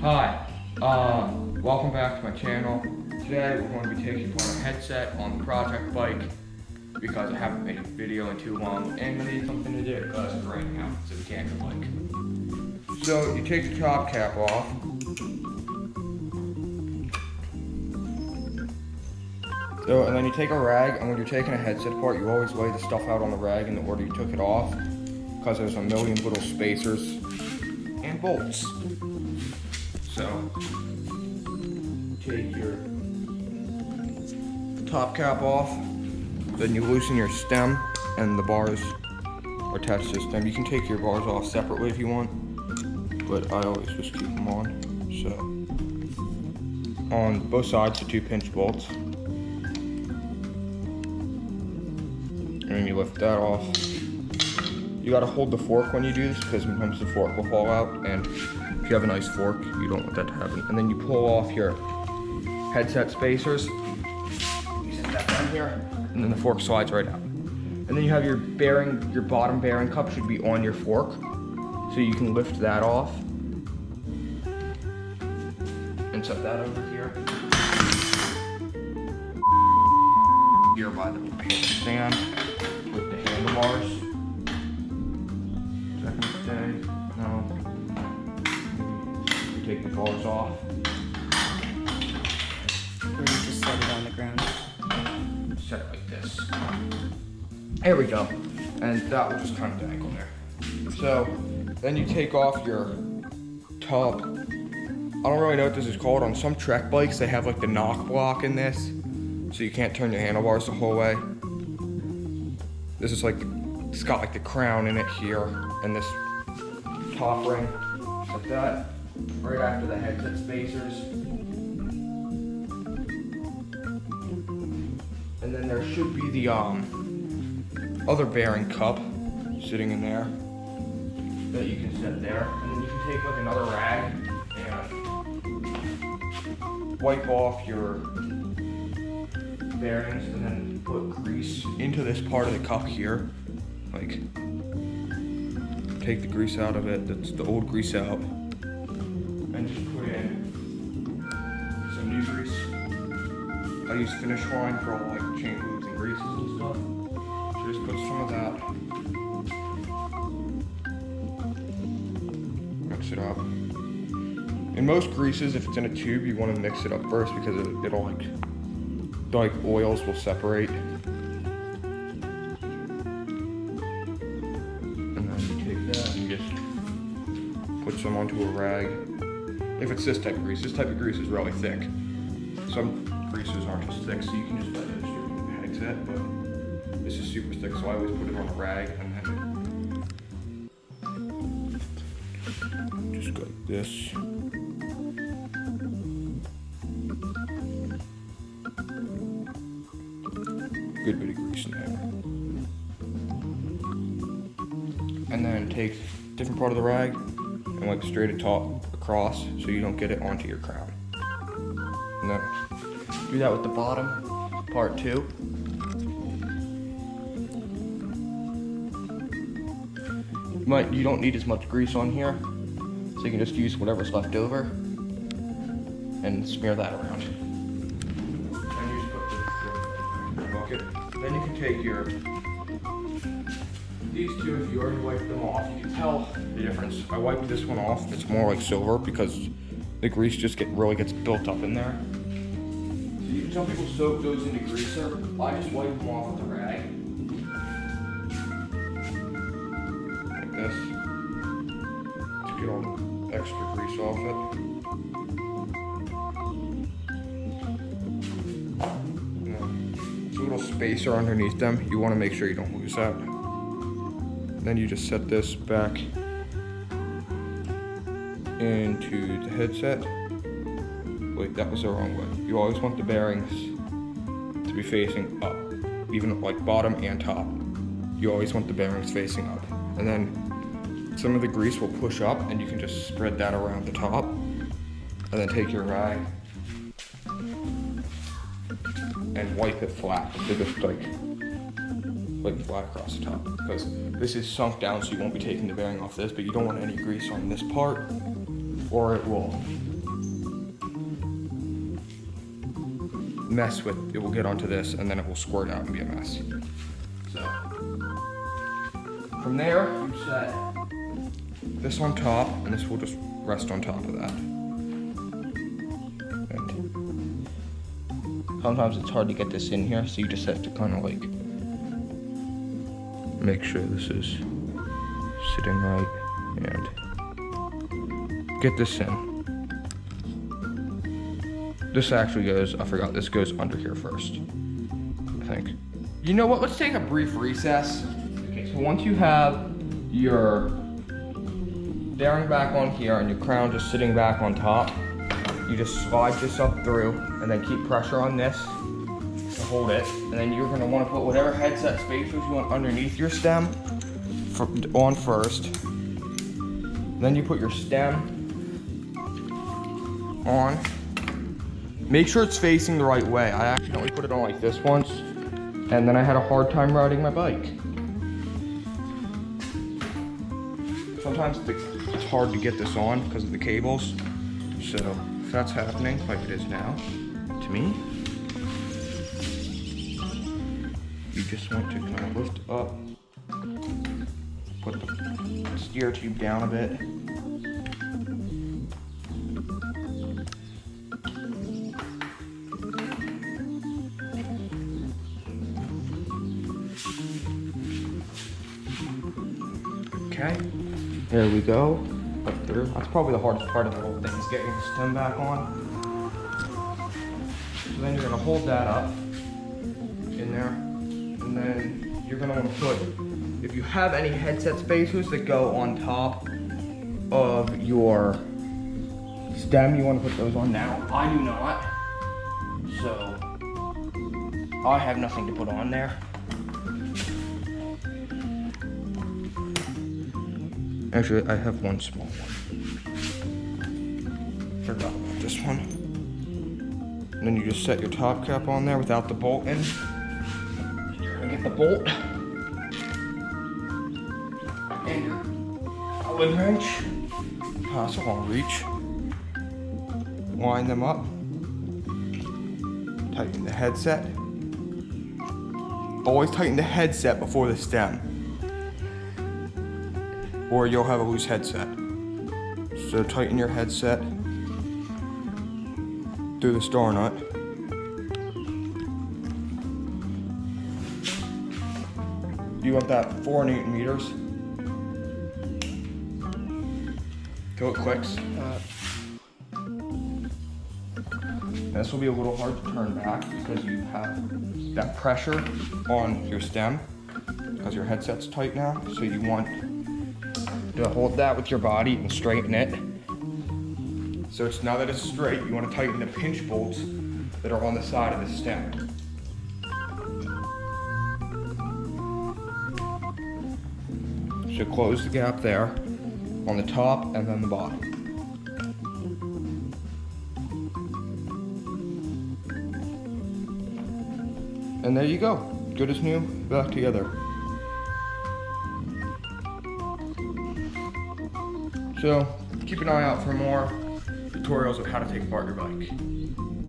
Hi, welcome back to my channel. Today we're going to be taking apart a headset on the project bike because I haven't made a video in too long and I need something to do because it's raining out, so we can't go bike. So you take the top cap off. So, and then you take a rag, and when you're taking a headset apart, you always lay the stuff out on the rag in the order you took it off because there's a million little spacers and bolts. So, take your top cap off, then you loosen your stem, and the bars are attached to the stem. You can take your bars off separately if you want, but I always just keep them on. So, on both sides, the 2 pinch bolts. And then you lift that off. You gotta hold the fork when you do this because sometimes the fork will fall out, and if you have a nice fork, you don't want that to happen. And then you pull off your headset spacers. You set that down here, and then the fork slides right out. And then you have your bearing, your bottom bearing cup should be on your fork, so you can lift that off and set that over here. Here by the stand with the handlebars. Second stay, no. You take the bars off. Or you just set it on the ground. Set it like this. There we go. And that will just kind of dangle there. So, then you take off your top. I don't really know what this is called. On some Trek bikes, they have like the knock block in this, so you can't turn your handlebars the whole way. This is like, it's got like the crown in it here, and this top ring, like that, right after the headset spacers. And then there should be the other bearing cup sitting in there that you can set there. And then you can take like another rag and wipe off your bearings and then put grease into this part of the cup here. Like, take the grease out of it, that's the old grease out, and just put in some new grease. I use finish line for all like chain lubes and greases and stuff. So just put some of that. Mix it up. In most greases, if it's in a tube, you want to mix it up first because it'll like oils will separate. And then you take that and just put some onto a rag. If it's this type of grease is really thick. Some greases aren't as thick, so you can just let it straight in the headset, but this is super thick, so I always put it on a rag and then just go like this. Good bit of grease in there. And then take a different part of the rag and wipe straight across so you don't get it onto your crown. And then do that with the bottom part too. You don't need as much grease on here, so you can just use whatever's left over and smear that around. Then you can take these two, if you already wiped them off, you can tell the difference. I wiped this one off, it's more like silver because the grease just really gets built up in there. So some people soak those into greaser. I just wipe them off with a rag. Like this. To get all the extra grease off it. Little spacer underneath them, you want to make sure you don't lose that. Then you just set this back into the headset. Wait, that was the wrong way. You always want the bearings to be facing up, even like bottom and top. You always want the bearings facing up. And then some of the grease will push up and you can just spread that around the top. And then take your rag and wipe it flat. So just like flat across the top. Because this is sunk down, so you won't be taking the bearing off this, but you don't want any grease on this part, or it will mess with, it will get onto this and then it will squirt out and be a mess. So, from there, you set this on top and this will just rest on top of that. And sometimes it's hard to get this in here, so you just have to kind of like make sure this is sitting right and get this in. This actually goes, I forgot, this goes under here first, I think. You know what, let's take a brief recess. Okay, so once you have your bearing back on here and your crown just sitting back on top, you just slide this up through and then keep pressure on this to hold it. And then you're gonna wanna put whatever headset spacers you want underneath your stem on first. Then you put your stem on. Make sure it's facing the right way. I accidentally put it on like this once, and then I had a hard time riding my bike. Sometimes it's hard to get this on because of the cables. So if that's happening, like it is now, to me, you just want to kind of lift up, put the steer tube down a bit. Okay, there we go, up through. That's probably the hardest part of the whole thing, is getting the stem back on. So then you're gonna hold that up in there, and then you're gonna wanna put, if you have any headset spacers that go on top of your stem, you wanna put those on now. I do not, so I have nothing to put on there. Actually, I have one small one. Forgot about this one. And then you just set your top cap on there without the bolt in. You're gonna get the bolt. And your Allen wrench. That's a long reach. Line them up. Tighten the headset. Always tighten the headset before the stem, or you'll have a loose headset. So tighten your headset through the star nut. You want that 4 Newton meters. Till it clicks. This will be a little hard to turn back because you have that pressure on your stem because your headset's tight now. So you want to hold that with your body and straighten it. So it's, now that it's straight, you want to tighten the pinch bolts that are on the side of the stem. So close the gap there on the top and then the bottom. And there you go. Good as new, back together. So keep an eye out for more tutorials of how to take apart your bike.